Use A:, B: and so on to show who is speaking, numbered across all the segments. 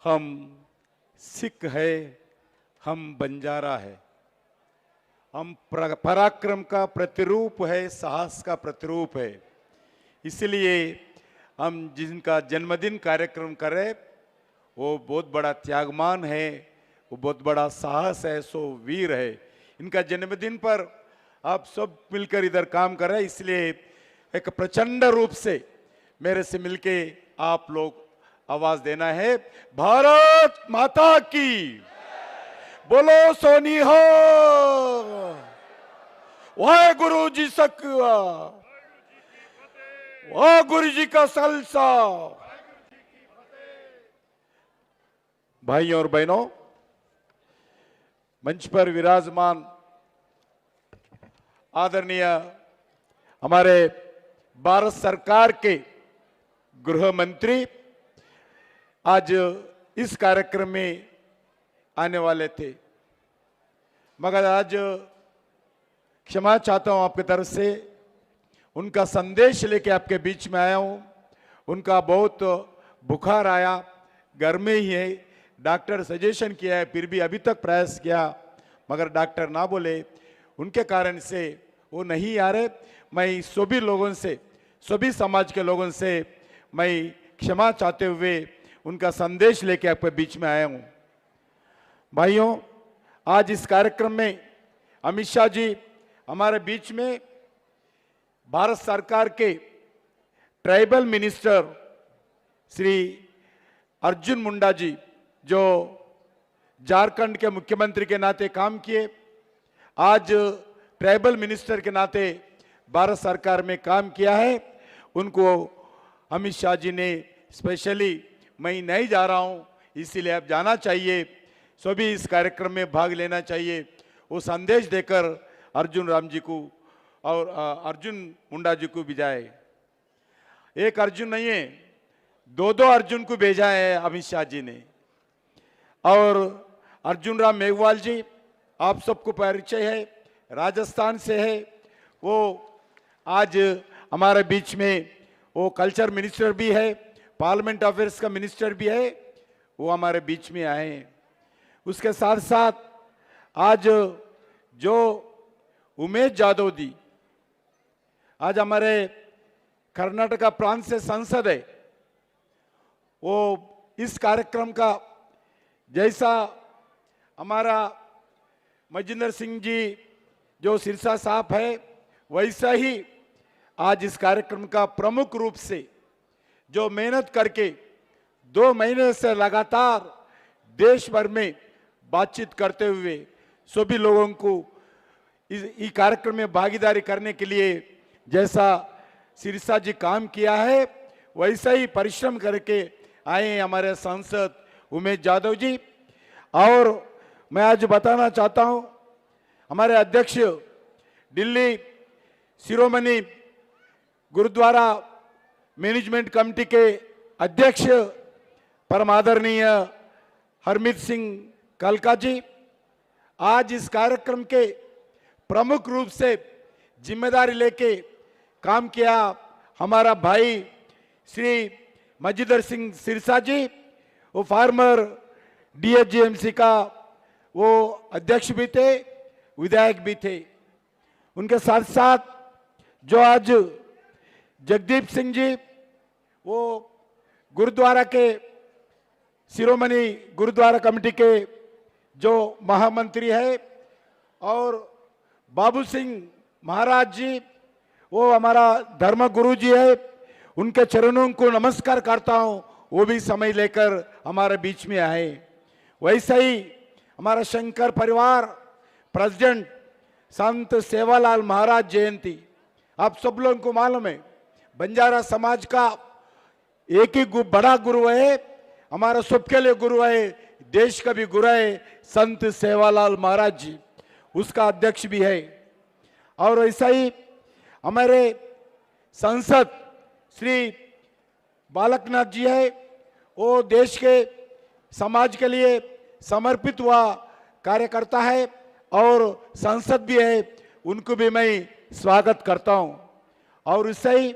A: हम सिख है, हम बंजारा है, हम पराक्रम का प्रतिरूप है, साहस का प्रतिरूप है। इसलिए हम जिनका जन्मदिन कार्यक्रम करें वो बहुत बड़ा त्यागमान है, वो बहुत बड़ा साहस है, सो वीर है। इनका जन्मदिन पर आप सब मिलकर इधर काम कर रहे हैं, इसलिए एक प्रचंड रूप से मेरे से मिलके आप लोग आवाज देना है, भारत माता की बोलो सोनी हो, वाहे गुरु जी सकवा, वाह गुरु जी का सलसा। भाइयों और बहनों, मंच पर विराजमान आदरणीय हमारे भारत सरकार के गृह मंत्री आज इस कार्यक्रम में आने वाले थे, मगर आज क्षमा चाहता हूं आपकी तरफ से, उनका संदेश लेके आपके बीच में आया हूं। उनका बहुत बुखार आया, घर में ही है, डॉक्टर सजेशन किया है, फिर भी अभी तक प्रयास किया मगर डॉक्टर ना बोले, उनके कारण से वो नहीं आ रहे। मैं सभी लोगों से, सभी समाज के लोगों से मैं क्षमा चाहते हुए उनका संदेश लेके आपके बीच में आया हूं। भाइयों, आज इस कार्यक्रम में अमित शाह जी हमारे बीच में भारत सरकार के ट्राइबल मिनिस्टर श्री अर्जुन मुंडा जी, जो झारखंड के मुख्यमंत्री के नाते काम किए, आज ट्राइबल मिनिस्टर के नाते भारत सरकार में काम किया है, उनको अमित शाह जी ने स्पेशली, मैं नहीं जा रहा हूं इसीलिए आप जाना चाहिए, सभी इस कार्यक्रम में भाग लेना चाहिए, वो संदेश देकर अर्जुन राम जी को और अर्जुन मुंडा जी को भेजाए। एक अर्जुन नहीं है, दो अर्जुन को भेजा है अमित शाह जी ने। और अर्जुन राम मेघवाल जी, आप सबको परिचय है, राजस्थान से है, वो आज हमारे बीच में, वो कल्चर मिनिस्टर भी है, पार्लियामेंट अफेयर्स का मिनिस्टर भी है, वो हमारे बीच में आए हैं। उसके साथ साथ आज जो उमेश यादव जी, आज हमारे कर्नाटका प्रांत से सांसद है, वो इस कार्यक्रम का, जैसा हमारा मजिंदर सिंह जी जो सिरसा साहब है, वैसा ही आज इस कार्यक्रम का प्रमुख रूप से जो मेहनत करके 2 महीने से लगातार देश भर में बातचीत करते हुए सभी लोगों को इस कार्यक्रम में भागीदारी करने के लिए जैसा सिरसा जी काम किया है, वैसा ही परिश्रम करके आए हैं हमारे सांसद उमेश यादव जी। और मैं आज बताना चाहता हूं, हमारे अध्यक्ष दिल्ली शिरोमणि गुरुद्वारा मैनेजमेंट कमेटी के अध्यक्ष परम आदरणीय हरमीत सिंह कलका जी, आज इस कार्यक्रम के प्रमुख रूप से जिम्मेदारी लेके काम किया हमारा भाई श्री मजिंदर सिंह सिरसा जी, वो फार्मर DHGMC का वो अध्यक्ष भी थे, विधायक भी थे। उनके साथ साथ जो आज जगदीप सिंह जी, वो गुरुद्वारा के शिरोमणि गुरुद्वारा कमेटी के जो महामंत्री है, और बाबू सिंह महाराज जी, वो हमारा धर्म गुरु जी है, उनके चरणों को नमस्कार करता हूं, वो भी समय लेकर हमारे बीच में आए। वैसे ही हमारा शंकर परिवार प्रेसिडेंट संत सेवालाल महाराज जयंती, आप सब लोगों को मालूम है, बंजारा समाज का एक ही बड़ा गुरु है, हमारा सबके लिए गुरु है, देश का भी गुरु है संत सेवालाल महाराज जी, उसका अध्यक्ष भी है। और ऐसा ही हमारे सांसद श्री बालकनाथ जी है, वो देश के समाज के लिए समर्पित हुआ कार्यकर्ता है और सांसद भी है, उनको भी मैं स्वागत करता हूं। और इससे ही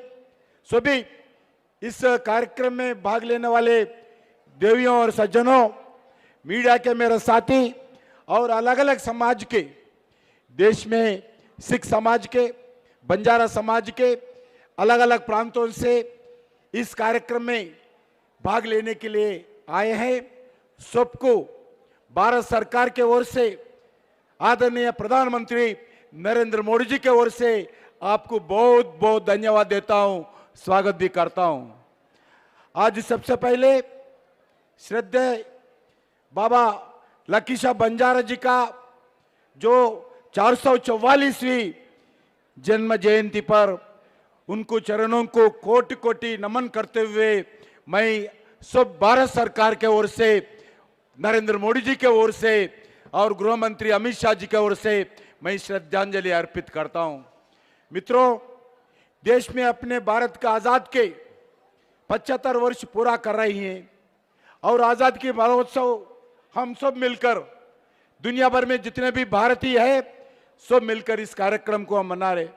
A: सभी इस कार्यक्रम में भाग लेने वाले देवियों और सज्जनों, मीडिया के मेरे साथी और अलग अलग समाज के, देश में सिख समाज के, बंजारा समाज के अलग अलग प्रांतों से इस कार्यक्रम में भाग लेने के लिए आए हैं। सबको भारत सरकार के ओर से, आदरणीय प्रधानमंत्री नरेंद्र मोदी जी के ओर से आपको बहुत बहुत धन्यवाद देता हूं, स्वागत भी करता हूं। आज सबसे पहले श्रद्धेय बाबा लकीशा बंजारा जी का जो 444वीं जन्म जयंती पर उनको चरणों को कोटि कोटि नमन करते हुए मैं सब भारत सरकार के ओर से, नरेंद्र मोदी जी के ओर से और गृह मंत्री अमित शाह जी के ओर से मैं श्रद्धांजलि अर्पित करता हूं। मित्रों, देश में अपने भारत का आजाद के 75 वर्ष पूरा कर रही हैं और आजाद की महोत्सव हम सब मिलकर, दुनिया भर में जितने भी भारतीय है सब मिलकर इस कार्यक्रम को हम मना रहे।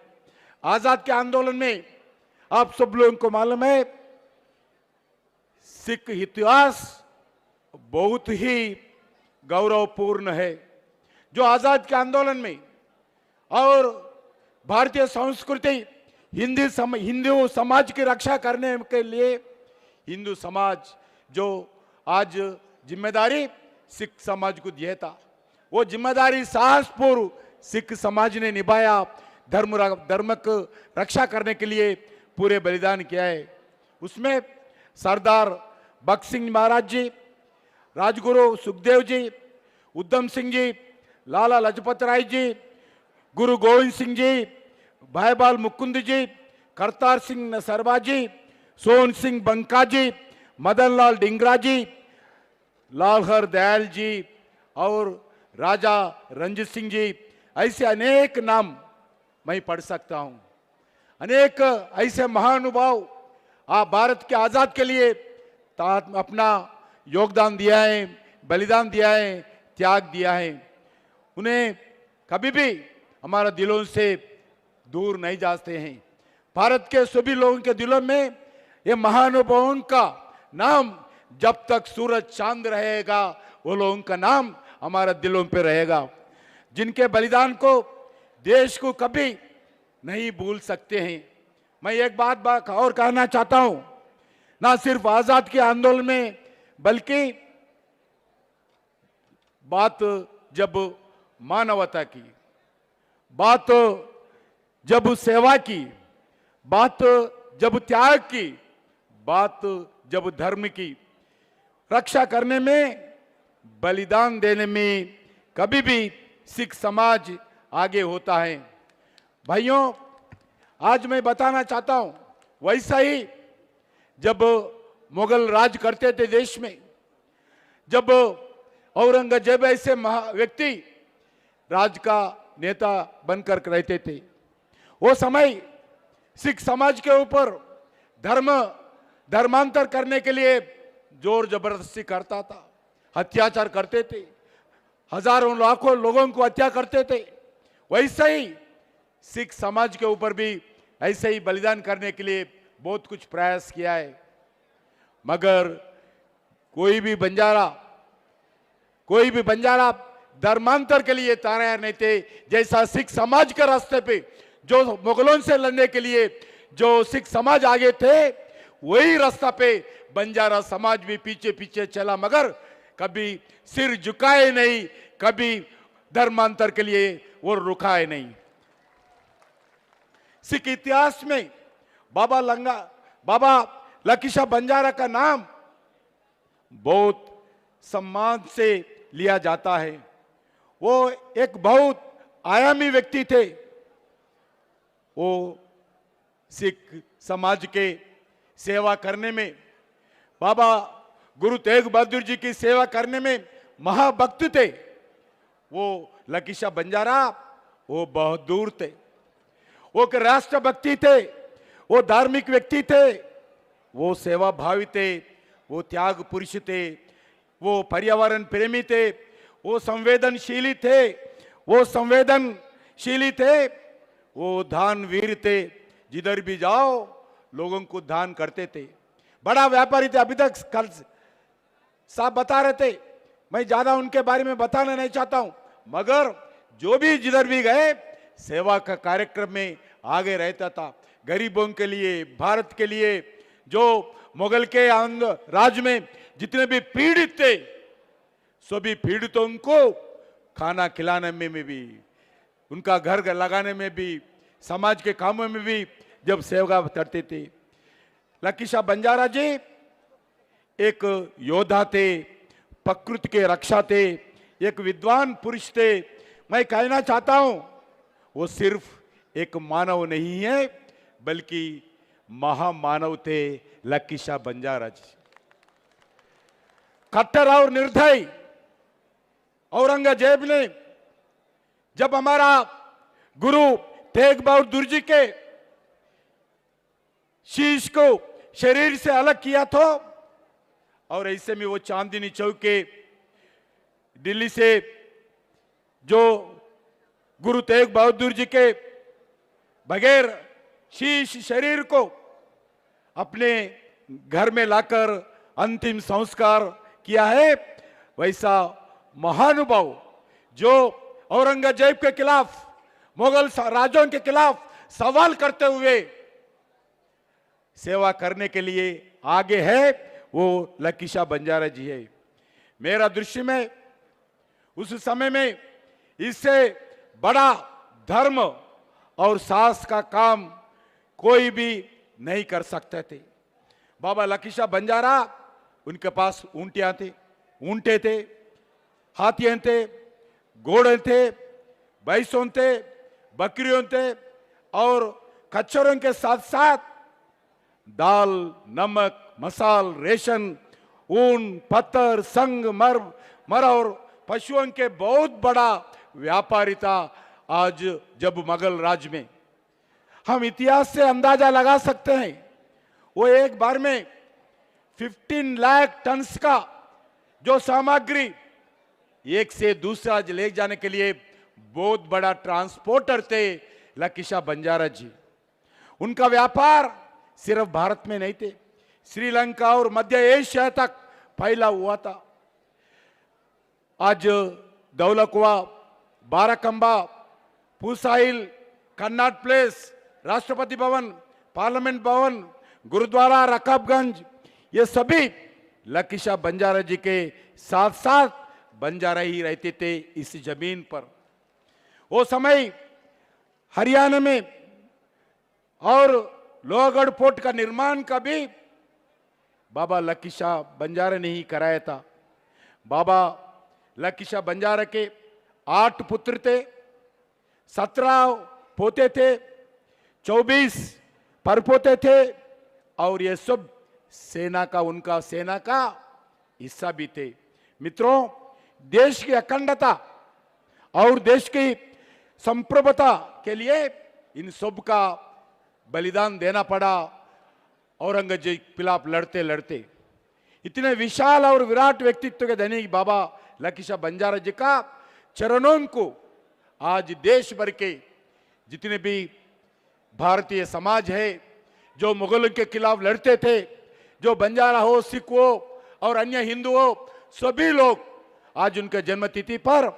A: आजाद के आंदोलन में आप सब लोगों को मालूम है, सिख इतिहास बहुत ही गौरवपूर्ण है। जो आजाद के आंदोलन में और भारतीय संस्कृति, हिंदू समाज की रक्षा करने के लिए हिंदू समाज जो आज जिम्मेदारी सिख समाज को दिया था, वो जिम्मेदारी साहसपूर्व सिख समाज ने निभाया। धर्म को रक्षा करने के लिए पूरे बलिदान किया है। उसमें सरदार भगत सिंह महाराज जी, राजगुरु सुखदेव जी, उधम सिंह जी, लाला लाजपत राय जी, गुरु गोविंद सिंह जी, भाईबाल मुकुंद जी, करतार सिंह नरसरवा जी, सोन सिंह बंका जी, मदन लाल डिंगरा जी, लालहर दयाल जी और राजा रंजीत सिंह जी, ऐसे अनेक नाम मैं पढ़ सकता हूं। अनेक ऐसे महानुभाव आप भारत के आजाद के लिए अपना योगदान दिया है, बलिदान दिया है, त्याग दिया है। उन्हें कभी भी हमारा दिलों से दूर नहीं जाते हैं। भारत के सभी लोगों के दिलों में ये महानुभावों का नाम जब तक सूरज चांद रहेगा, वो लोगों का नाम हमारे दिलों पे रहेगा, जिनके बलिदान को देश को कभी नहीं भूल सकते हैं। मैं एक बात और कहना चाहता हूं, ना सिर्फ आजाद के आंदोलन में, बल्कि बात जब मानवता की, बात जब सेवा की, बात जब त्याग की, बात जब धर्म की रक्षा करने में, बलिदान देने में कभी भी सिख समाज आगे होता है। भाइयों, आज मैं बताना चाहता हूं, वैसा ही जब मुगल राज करते थे देश में, जब औरंगजेब ऐसे व्यक्ति राज का नेता बनकर रहते थे, वो समय सिख समाज के ऊपर धर्मांतर करने के लिए जोर जबरदस्ती करता था, हत्याचार करते थे, हजारों लाखों लोगों को हत्या करते थे। वैसे ही सिख समाज के ऊपर भी ऐसे ही बलिदान करने के लिए बहुत कुछ प्रयास किया है, मगर कोई भी बंजारा धर्मांतर के लिए तैयार नहीं थे। जैसा सिख समाज के रास्ते पे जो मुगलों से लड़ने के लिए जो सिख समाज आगे थे, वही रास्ता पे बंजारा समाज भी पीछे पीछे चला, मगर कभी सिर झुकाए नहीं, कभी धर्मांतर के लिए वो रुकाए नहीं। सिख इतिहास में बाबा लकीशा बंजारा का नाम बहुत सम्मान से लिया जाता है। वो एक बहुत आयामी व्यक्ति थे। वो सिख समाज के सेवा करने में, बाबा गुरु तेग बहादुर जी की सेवा करने में महाभक्त थे। वो लकीशा बंजारा वो बहादुर थे, वो एक राष्ट्रभक्ति थे, वो धार्मिक व्यक्ति थे, वो सेवा भावी थे, वो त्याग पुरुष थे, वो पर्यावरण प्रेमी थे, वो संवेदनशीली थे, वो दानवीर थे। जिधर भी जाओ लोगों को दान करते थे। बड़ा व्यापारी थे। अभी तक साहब बता रहे थे, मैं ज्यादा उनके बारे में बताना नहीं चाहता हूं, मगर जो भी जिधर भी गए सेवा का कार्यक्रम में आगे रहता था। गरीबों के लिए, भारत के लिए, जो मुगल के राज में जितने भी पीड़ित थे, सभी पीड़ितों को खाना खिलाने में भी, उनका घर लगाने में भी, समाज के कामों में भी जब सेवा करते थे। लकी शाह बंजारा जी एक योद्धा थे, प्रकृति के रक्षा थे, एक विद्वान पुरुष थे। मैं कहना चाहता हूं वो सिर्फ एक मानव नहीं है बल्कि महामानव थे लकी शाह बंजारा जी। कट्टर और निर्दयी औरंगजेब ने जब हमारा गुरु तेग बहादुर जी के शीश को शरीर से अलग किया था, और ऐसे में वो चांदनी चौक के दिल्ली से जो गुरु तेग बहादुर जी के बगैर शीश शरीर को अपने घर में लाकर अंतिम संस्कार किया है, वैसा महानुभाव जो औरंगजेब के खिलाफ, मुगल राजों के खिलाफ सवाल करते हुए सेवा करने के लिए आगे है, वो लकी शाह बंजारा जी है। मेरा दृश्य में उस समय में इससे बड़ा धर्म और साहस का काम कोई भी नहीं कर सकते थे। बाबा लकी शाह बंजारा, उनके पास ऊंटियां थे, ऊंटे थे, हाथियां थे, घोड़े थे, भैंसों थे, बकरियों थे, और खच्चरों के साथ साथ दाल, नमक, मसाल, रेशन, ऊन, पत्थर, संग, मर और पशुओं के बहुत बड़ा व्यापारी था। आज जब मुगल राज में हम इतिहास से अंदाजा लगा सकते हैं, वो एक बार में 15 लाख टन का जो सामग्री एक से दूसरा ले जाने के लिए बहुत बड़ा ट्रांसपोर्टर थे लकी शाह बंजारा जी। उनका व्यापार सिर्फ भारत में नहीं थे, श्रीलंका और मध्य एशिया तक फैला हुआ था। आज दौलकुआ, बाराकंबा, पूसाइल, कन्नाट प्लेस, राष्ट्रपति भवन, पार्लियामेंट भवन, गुरुद्वारा रकाबगंज, ये सभी लकी शाह बंजारा जी के साथ साथ बंजारा ही रहते थे इस जमीन पर। वो समय हरियाणा में और लोहगढ़ फोर्ट का निर्माण का भी बाबा लकी शाह बंजारा ने ही कराया था। बाबा लकी शाह बंजारा के 8 पुत्र थे, 17 पोते थे, 24 परपोते थे, और ये सब सेना का हिस्सा भी थे। मित्रों, देश की अखंडता और देश की संप्रभुता के लिए इन सब का बलिदान देना पड़ा। औरंगजेब के खिलाफ लड़ते लड़ते इतने विशाल और विराट व्यक्तित्व के धनी बाबा लकी शाह बंजारा जी का चरणों को आज देश भर के जितने भी भारतीय समाज है, जो मुगलों के खिलाफ लड़ते थे, जो बंजारा हो, सिख हो और अन्य हिंदू हो, सभी लोग आज उनके जन्मतिथि पर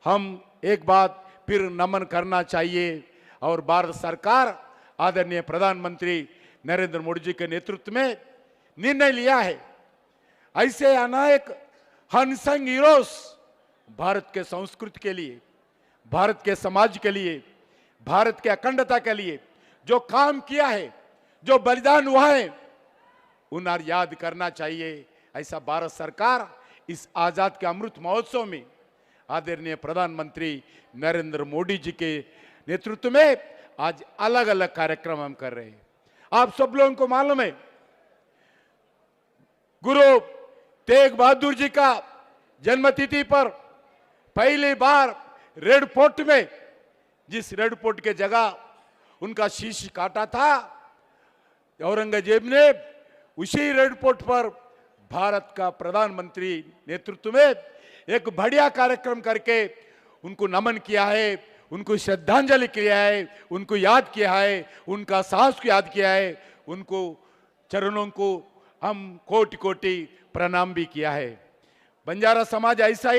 A: हम एक बात फिर नमन करना चाहिए। और भारत सरकार आदरणीय प्रधानमंत्री नरेंद्र मोदी जी के नेतृत्व में निर्णय लिया है, ऐसे अनेक अनसंग हीरोज भारत के संस्कृति के लिए, भारत के समाज के लिए, भारत के अखंडता के लिए जो काम किया है, जो बलिदान हुआ है, उन्हें याद करना चाहिए। ऐसा भारत सरकार इस आजाद के अमृत महोत्सव में आदरणीय प्रधानमंत्री नरेंद्र मोदी जी के नेतृत्व में आज अलग अलग कार्यक्रम हम कर रहे हैं। आप सब लोगों को मालूम है, गुरु तेग बहादुर जी का जन्मतिथि पर पहली बार रेड फोर्ट में, जिस रेड फोर्ट के जगह उनका शीश काटा था, औरंगजेब ने उसी रेड फोर्ट पर भारत का प्रधानमंत्री नेतृत्व में एक बढ़िया कार्यक्रम करके उनको नमन किया है, उनको श्रद्धांजलि किया है, उनको याद किया है, उनका साहस को याद किया है, उनको चरणों को हम कोटि कोटि प्रणाम भी किया है। बंजारा समाज ऐसा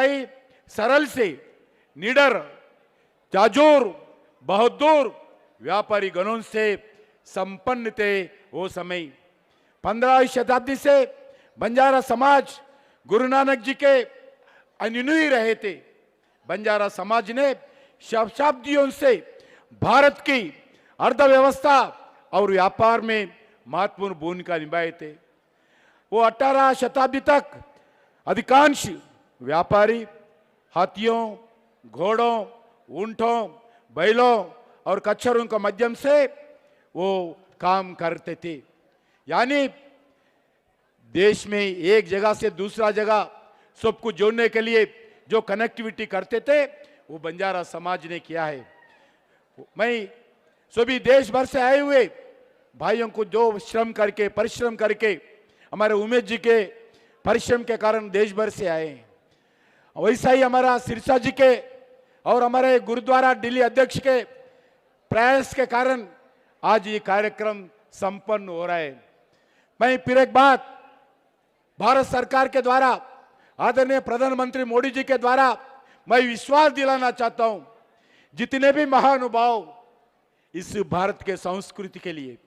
A: ही सरल से निडर, जाजूर, बहादुर व्यापारी गणों से संपन्न थे। वो समय 15वीं शताब्दी से बंजारा समाज गुरु नानक जी के अनुयायी रहे थे। बंजारा समाज ने शताब्दियों से भारत की अर्थव्यवस्था और व्यापार में महत्वपूर्ण भूमिका निभाए थे। वो 18 शताब्दी तक अधिकांश व्यापारी हाथियों, घोड़ों, ऊंटों, बैलों और कच्छरों के माध्यम से वो काम करते थे। यानी देश में एक जगह से दूसरा जगह सबको जोड़ने के लिए जो कनेक्टिविटी करते थे वो बंजारा समाज ने किया है। मैं सभी देश भर से आए हुए भाइयों को जो परिश्रम करके हमारे उमेश जी के परिश्रम के कारण देश भर से आए हैं, वैसा ही हमारा सिरसा जी के और हमारे गुरुद्वारा दिल्ली अध्यक्ष के प्रयास के कारण आज ये कार्यक्रम संपन्न हो रहा है। मैं फिर एक बात भारत सरकार के द्वारा आदरणीय प्रधानमंत्री मोदी जी के द्वारा मैं विश्वास दिलाना चाहता हूं, जितने भी महानुभाव इस भारत के संस्कृति के लिए,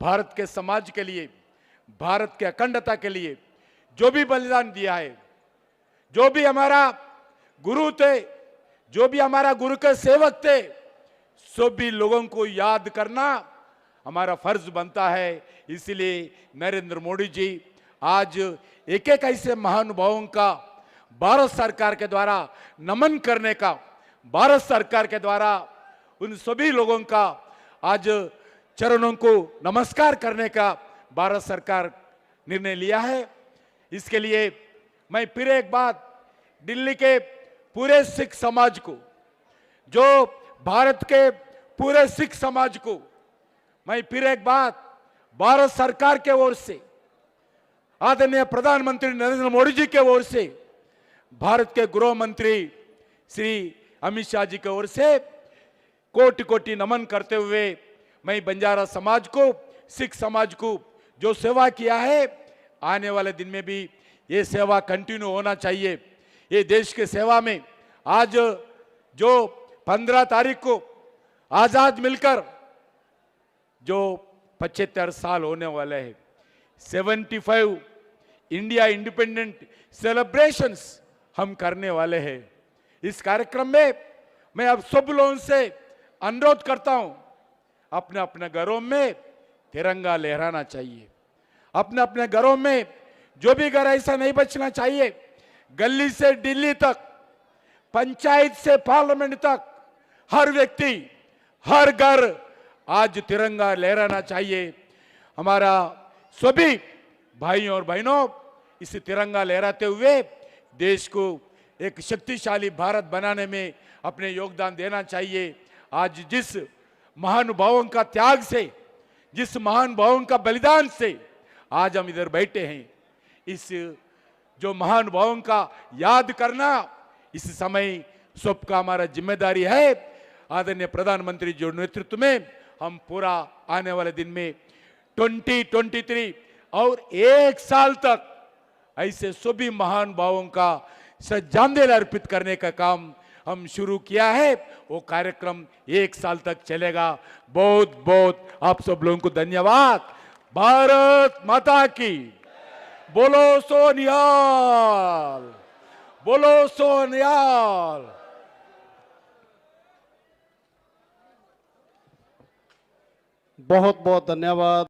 A: भारत के समाज के लिए, भारत के अखंडता के लिए जो भी बलिदान दिया है, जो भी हमारा गुरु थे, जो भी हमारा गुरु के सेवक थे, सभी लोगों को याद करना हमारा फर्ज बनता है। इसलिए नरेंद्र मोदी जी आज एक एक ऐसे महानुभावों का भारत सरकार के द्वारा नमन करने का, भारत सरकार के द्वारा उन सभी लोगों का आज चरणों को नमस्कार करने का भारत सरकार निर्णय लिया है। इसके लिए मैं फिर एक बात दिल्ली के पूरे सिख समाज को, जो भारत के पूरे सिख समाज को मैं फिर एक बात भारत सरकार के ओर से, आदरणीय प्रधानमंत्री नरेंद्र मोदी जी के ओर से, भारत के गृह मंत्री श्री अमित शाह जी की ओर से कोटि कोटि नमन करते हुए मैं बंजारा समाज को, सिख समाज को जो सेवा किया है, आने वाले दिन में भी ये सेवा कंटिन्यू होना चाहिए। ये देश के सेवा में आज जो 15 तारीख को आजाद मिलकर जो 75 साल होने वाले हैं, 75 इंडिया इंडिपेंडेंट सेलिब्रेशंस हम करने वाले हैं। इस कार्यक्रम में मैं अब सब लोगों से अनुरोध करता हूं, अपने अपने घरों में तिरंगा लहराना चाहिए। अपने अपने घरों में जो भी घर ऐसा नहीं बचना चाहिए, गली से दिल्ली तक, पंचायत से पार्लियामेंट तक, हर व्यक्ति, हर घर आज तिरंगा लहराना चाहिए। हमारा सभी भाइयों और बहनों इस तिरंगा लहराते हुए देश को एक शक्तिशाली भारत बनाने में अपने योगदान देना चाहिए। आज जिस महानुभावों का त्याग से, जिस महानुभावों का बलिदान से आज हम इधर बैठे हैं, इस जो महानुभावों का याद करना इस समय सबका हमारा जिम्मेदारी है। आदरणीय प्रधानमंत्री जो नेतृत्व में हम पूरा आने वाले दिन में 2023 और 1 साल तक ऐसे सभी महानुभावों का श्रद्धांजलि अर्पित करने का काम हम शुरू किया है। वो कार्यक्रम 1 साल तक चलेगा। बहुत बहुत आप सब लोगों को धन्यवाद। भारत माता की बोलो सोनियाल, बोलो सोनियाल।
B: बहुत बहुत धन्यवाद।